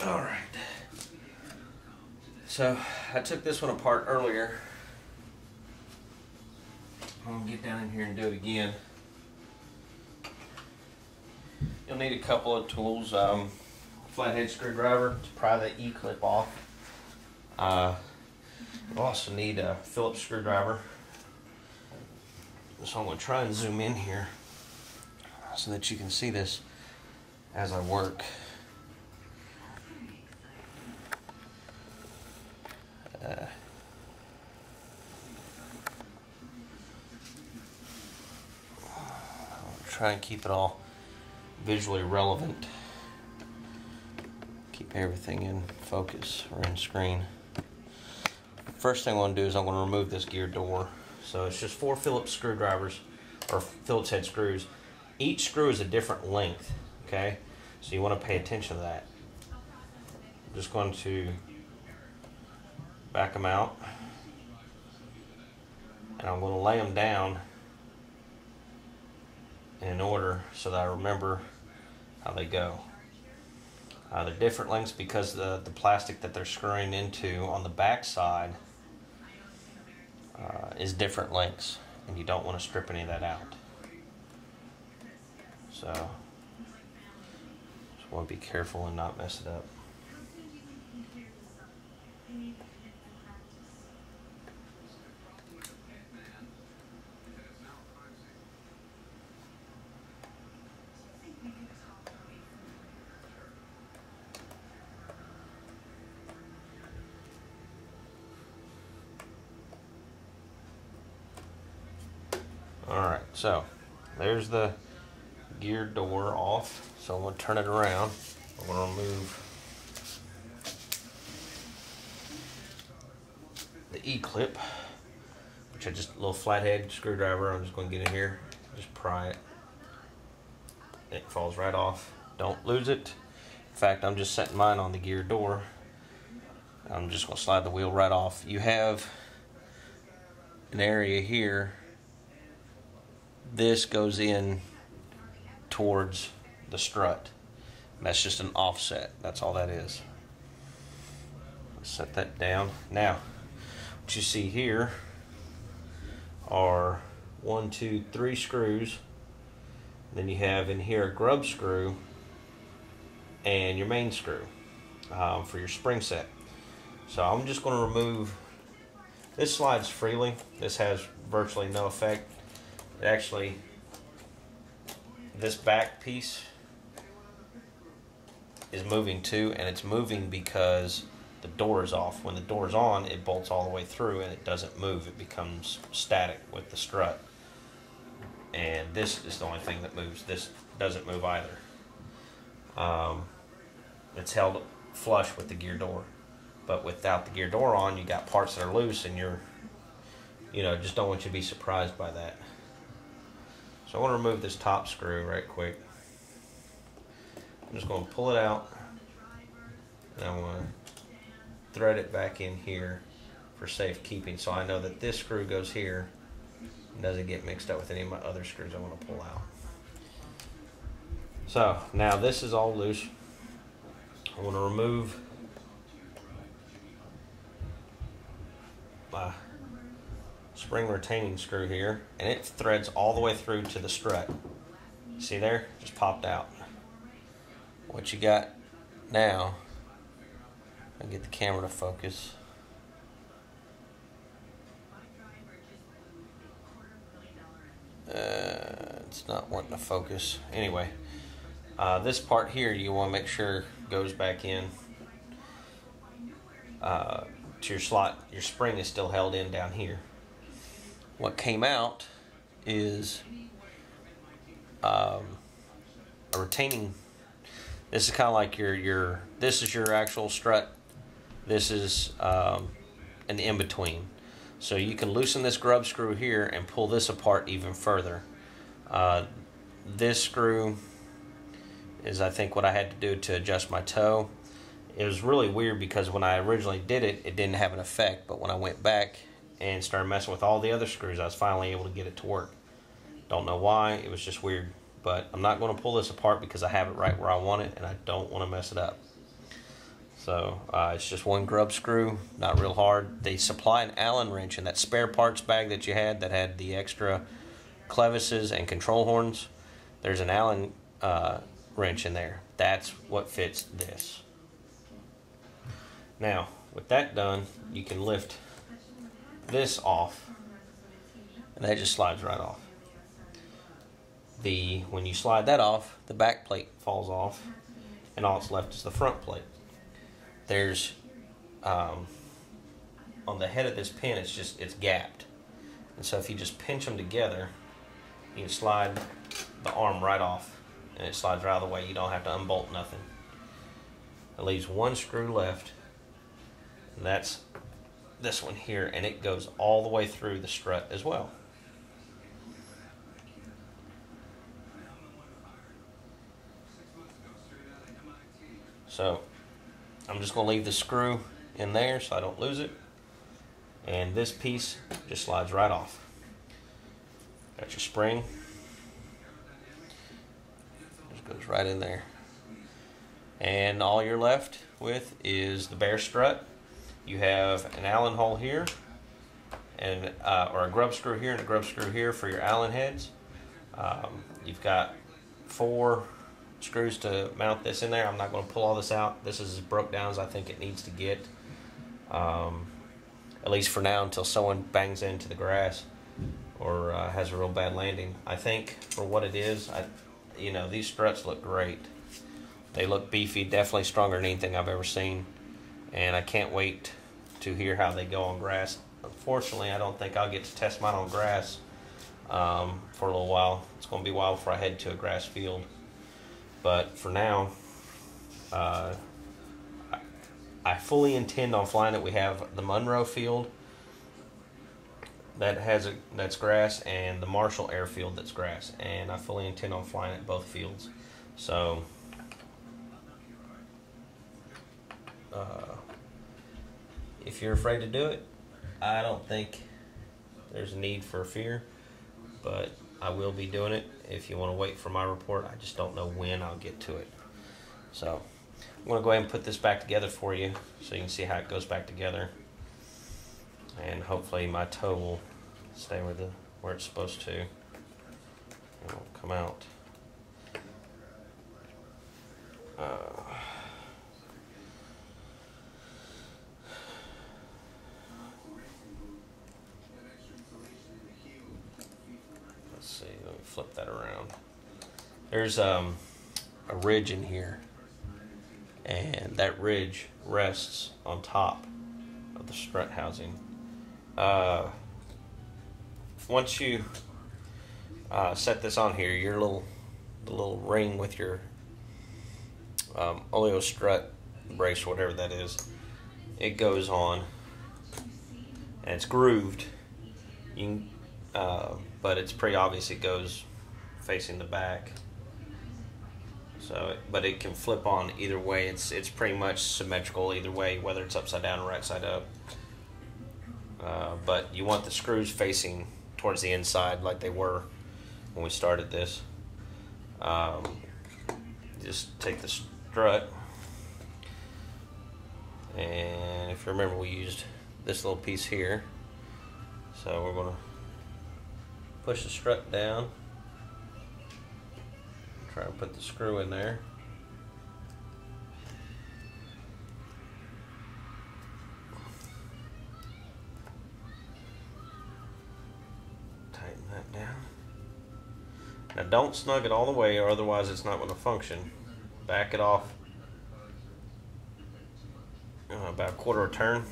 Alright. So, I took this one apart earlier. I'm gonna get down in here and do it again. You'll need a couple of tools. Flathead screwdriver to pry the E-clip off. You'll also need a Phillips screwdriver. So I'm going to try and zoom in here so that you can see this as I work. I'll try and keep it all visually relevant. Keep everything in focus or in screen. First thing I want to do is I'm going to remove this gear door. So it's just 4 Phillips screwdrivers, or Phillips head screws. Each screw is a different length, okay? So you want to pay attention to that. I'm just going to back them out. And I'm going to lay them down in order so that I remember how they go. They're different lengths because the plastic that they're screwing into on the back side is different lengths, and you don't want to strip any of that out. So just want to be careful and not mess it up. Alright, so there's the gear door off. So I'm going to turn it around. I'm going to remove the E-clip, which I just a little flathead screwdriver. I'm just going to get in here, just pry it. It falls right off. Don't lose it. In fact, I'm just setting mine on the gear door. I'm just going to slide the wheel right off. You have an area here. This goes in towards the strut. That's just an offset. That's all that is. Let's set that down. Now, what you see here are 1, 2, 3 screws. Then you have in here a grub screw and your main screw for your spring set. So I'm just going to remove. This slides freely. This has virtually no effect. Actually, this back piece is moving too, and it's moving because the door is off. When the door is on, it bolts all the way through and it doesn't move. It becomes static with the strut. And this is the only thing that moves. This doesn't move either. It's held flush with the gear door. But without the gear door on, you got parts that are loose, and just don't want you to be surprised by that. So I want to remove this top screw right quick. I'm just going to pull it out, and I want to thread it back in here for safekeeping, so I know that this screw goes here and doesn't get mixed up with any of my other screws I want to pull out. So now this is all loose. I want to remove my spring retaining screw here, and it threads all the way through to the strut. See there? Just popped out. What you got now, I'll get the camera to focus. It's not wanting to focus. Anyway, this part here you want to make sure goes back in to your slot. Your spring is still held in down here. What came out is a retaining. This is kind of like this is your actual strut. This is an in-between. So you can loosen this grub screw here and pull this apart even further. This screw is, I think, what I had to do to adjust my toe. It was really weird because when I originally did it, it didn't have an effect, but when I went back and started messing with all the other screws, I was finally able to get it to work. Don't know why, it was just weird. But I'm not going to pull this apart because I have it right where I want it and I don't want to mess it up. So it's just one grub screw, not real hard. They supply an Allen wrench in that spare parts bag that you had that had the extra clevises and control horns. There's an Allen wrench in there. That's what fits this. Now, with that done, you can lift this off, and that just slides right off. When you slide that off, the back plate falls off, and all that's left is the front plate. There's on the head of this pin, it's gapped, and so if you just pinch them together, you can slide the arm right off, and it slides right out of the way. You don't have to unbolt nothing. It leaves one screw left, and that's this one here, and it goes all the way through the strut as well. So I'm just going to leave the screw in there so I don't lose it, and this piece just slides right off. Got your spring, just goes right in there, and all you're left with is the bare strut. You have an Allen hole here, and or a grub screw here and a grub screw here for your Allen heads. You've got 4 screws to mount this in there. I'm not going to pull all this out. This is as broke down as I think it needs to get, at least for now, until someone bangs into the grass or has a real bad landing. I think for what it is, these struts look great. They look beefy, definitely stronger than anything I've ever seen, and I can't wait to hear how they go on grass. Unfortunately, I don't think I'll get to test mine on grass for a little while. It's going to be a while before I head to a grass field. But for now, I fully intend on flying it. We have the Monroe field that's grass, and the Marshall airfield that's grass, and I fully intend on flying at both fields. So if you're afraid to do it, I don't think there's a need for fear, but I will be doing it. If you want to wait for my report, I just don't know when I'll get to it. So I'm going to go ahead and put this back together for you so you can see how it goes back together, and hopefully my toe will stay where it's supposed to. It won't come out. Let's see, let me flip that around. There's a ridge in here, and that ridge rests on top of the strut housing. Once you set this on here, the little ring with your oleo strut brace, whatever that is, it goes on, and it's grooved. But it's pretty obvious it goes facing the back. So, but it can flip on either way. It's pretty much symmetrical either way, whether it's upside down or right side up. But you want the screws facing towards the inside like they were when we started this. Just take the strut, and if you remember, we used this little piece here. So we're going to push the strut down, try and put the screw in there. Tighten that down. Now don't snug it all the way, or otherwise it's not going to function. Back it off about a quarter of a turn.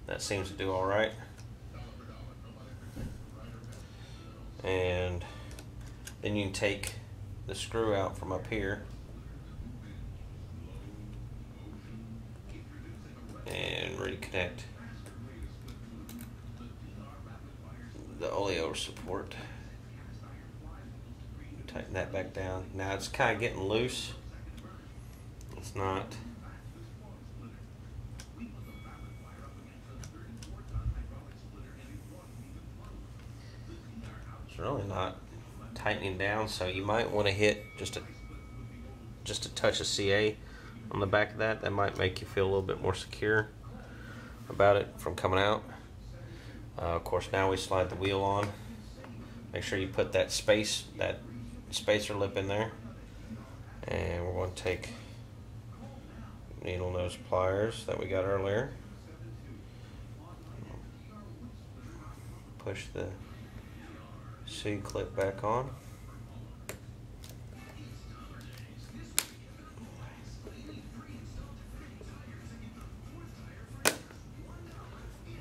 That seems to do all right. And then you can take the screw out from up here and reconnect the oleo support. Tighten that back down. Now it's kind of getting loose. It's not. It's really not tightening down, so you might want to hit just a touch of CA on the back of that. That might make you feel a little bit more secure about it from coming out. Of course, now we slide the wheel on. Make sure you put that spacer lip in there. And we're going to take needle nose pliers that we got earlier. Push the C-clip back on.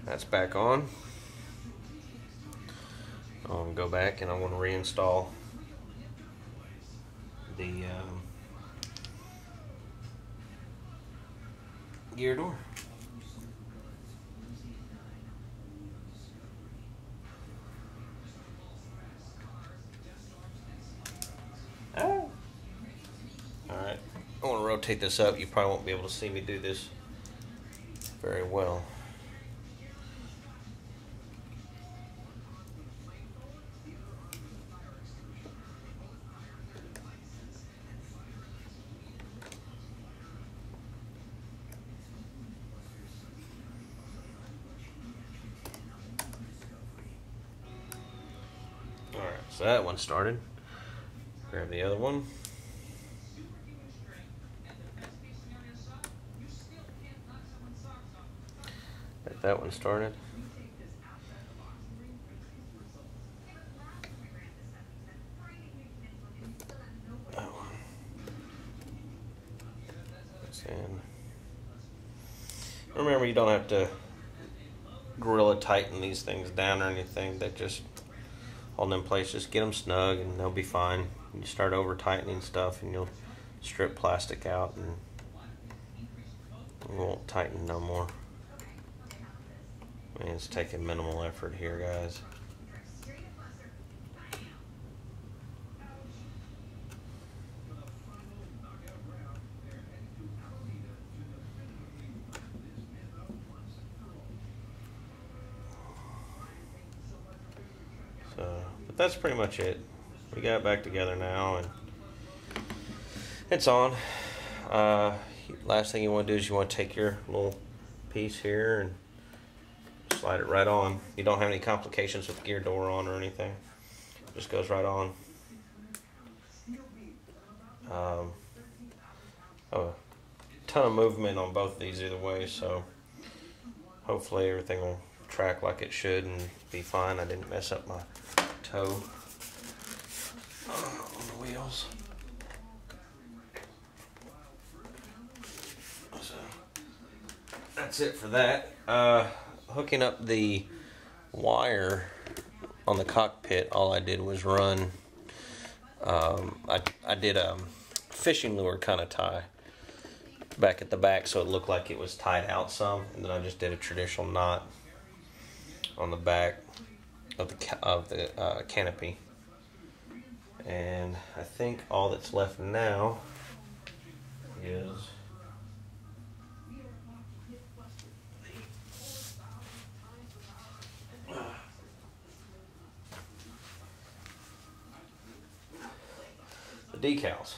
That's back on. Go back and I want to reinstall the gear door. Oh. Alright, I want to rotate this up. You probably won't be able to see me do this very well. Alright, so that one started. Grab the other one. Get that one started. That one. That's in. Remember, you don't have to Gorilla tighten these things down or anything. That just hold them in place. Just get them snug and they'll be fine. You start over tightening stuff and you'll strip plastic out and it won't tighten no more. I mean, it's taking minimal effort here, guys. But that's pretty much it. We got it back together now and it's on. Last thing you want to do is you want to take your little piece here and slide it right on. You don't have any complications with the gear door on or anything. It just goes right on. A ton of movement on both of these either way, so hopefully everything will track like it should and be fine. I didn't mess up my toe on the wheels. So that's it for that. Hooking up the wire on the cockpit, all I did was run I did a fishing lure kind of tie back at the back so it looked like it was tied out some, and then I just did a traditional knot on the back of the canopy. And I think all that's left now is the decals.